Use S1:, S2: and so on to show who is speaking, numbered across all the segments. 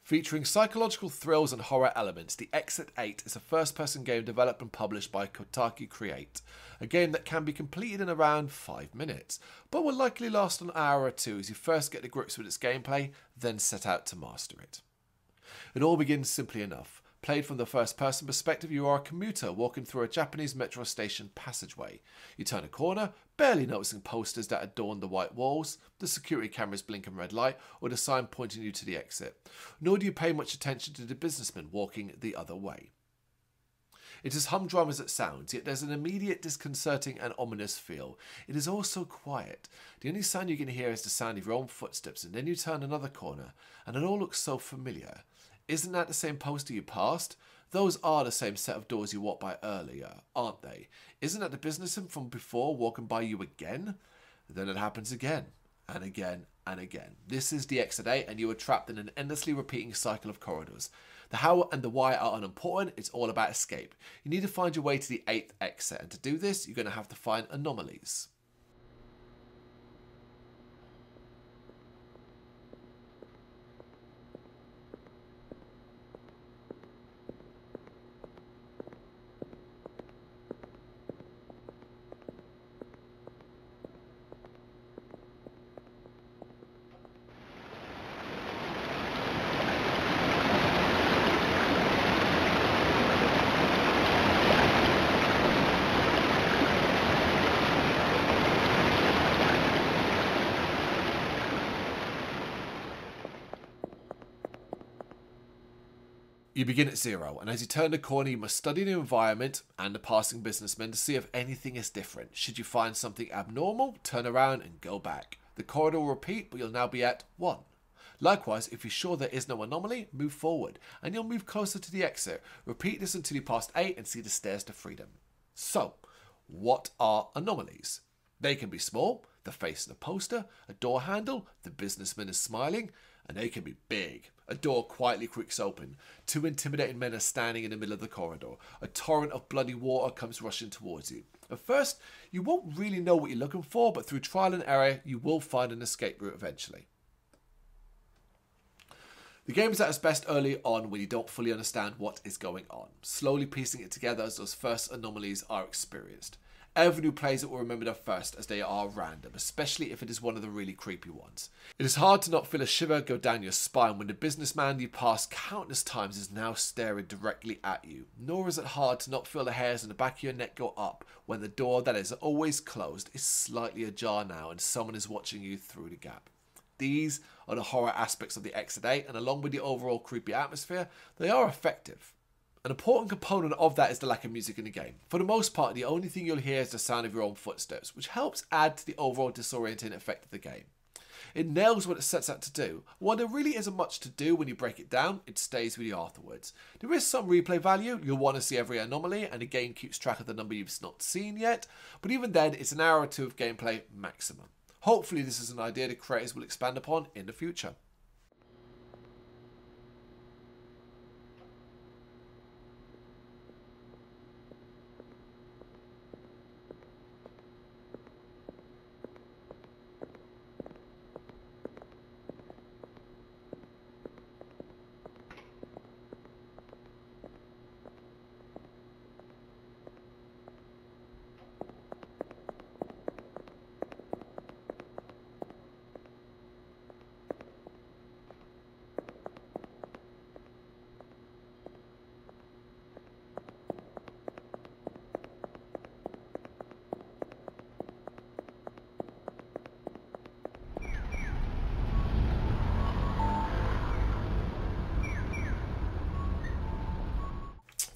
S1: Featuring psychological thrills and horror elements, The Exit 8 is a first-person game developed and published by Kotaku Create, a game that can be completed in around 5 minutes, but will likely last an hour or two as you first get to grips with its gameplay, then set out to master it. It all begins simply enough. Played from the first-person perspective, you are a commuter walking through a Japanese metro station passageway. You turn a corner, barely noticing posters that adorn the white walls, the security camera's blinking red light, or the sign pointing you to the exit. Nor do you pay much attention to the businessman walking the other way. It is humdrum as it sounds, yet there's an immediate disconcerting and ominous feel. It is all so quiet. The only sound you can hear is the sound of your own footsteps, and then you turn another corner, and it all looks so familiar. Isn't that the same poster you passed? Those are the same set of doors you walked by earlier, aren't they? Isn't that the businessman from before walking by you again? Then it happens again, and again, and again. This is the Exit 8, and you are trapped in an endlessly repeating cycle of corridors. The how and the why are unimportant, it's all about escape. You need to find your way to the 8th exit, and to do this, you're going to have to find anomalies. You begin at 0, and as you turn the corner, you must study the environment and the passing businessmen to see if anything is different. Should you find something abnormal, turn around and go back. The corridor will repeat, but you'll now be at 1. Likewise, if you're sure there is no anomaly, move forward, and you'll move closer to the exit. Repeat this until you pass 8 and see the stairs to freedom. So, what are anomalies? They can be small, the face of the poster, a door handle, the businessman is smiling, and they can be big. A door quietly creaks open. 2 intimidating men are standing in the middle of the corridor. A torrent of bloody water comes rushing towards you. At first, you won't really know what you're looking for, but through trial and error, you will find an escape route eventually. The game is at its best early on when you don't fully understand what is going on, slowly piecing it together as those first anomalies are experienced. Everyone who plays it will remember them first, as they are random, especially if it is one of the really creepy ones. It is hard to not feel a shiver go down your spine when the businessman you passed countless times is now staring directly at you. Nor is it hard to not feel the hairs on the back of your neck go up when the door that is always closed is slightly ajar now and someone is watching you through the gap. These are the horror aspects of the Exit 8, and along with the overall creepy atmosphere, they are effective. An important component of that is the lack of music in the game. For the most part, the only thing you'll hear is the sound of your own footsteps, which helps add to the overall disorienting effect of the game. It nails what it sets out to do. While there really isn't much to do when you break it down, it stays with you afterwards. There is some replay value, you'll want to see every anomaly, and the game keeps track of the number you've not seen yet, but even then, it's an hour or 2 of gameplay maximum. Hopefully this is an idea the creators will expand upon in the future.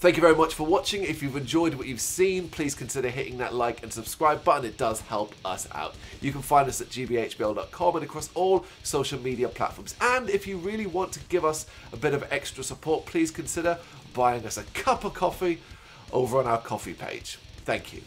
S1: Thank you very much for watching. If you've enjoyed what you've seen, please consider hitting that like and subscribe button. It does help us out. You can find us at gbhbl.com and across all social media platforms. And if you really want to give us a bit of extra support, please consider buying us a cup of coffee over on our coffee page. Thank you.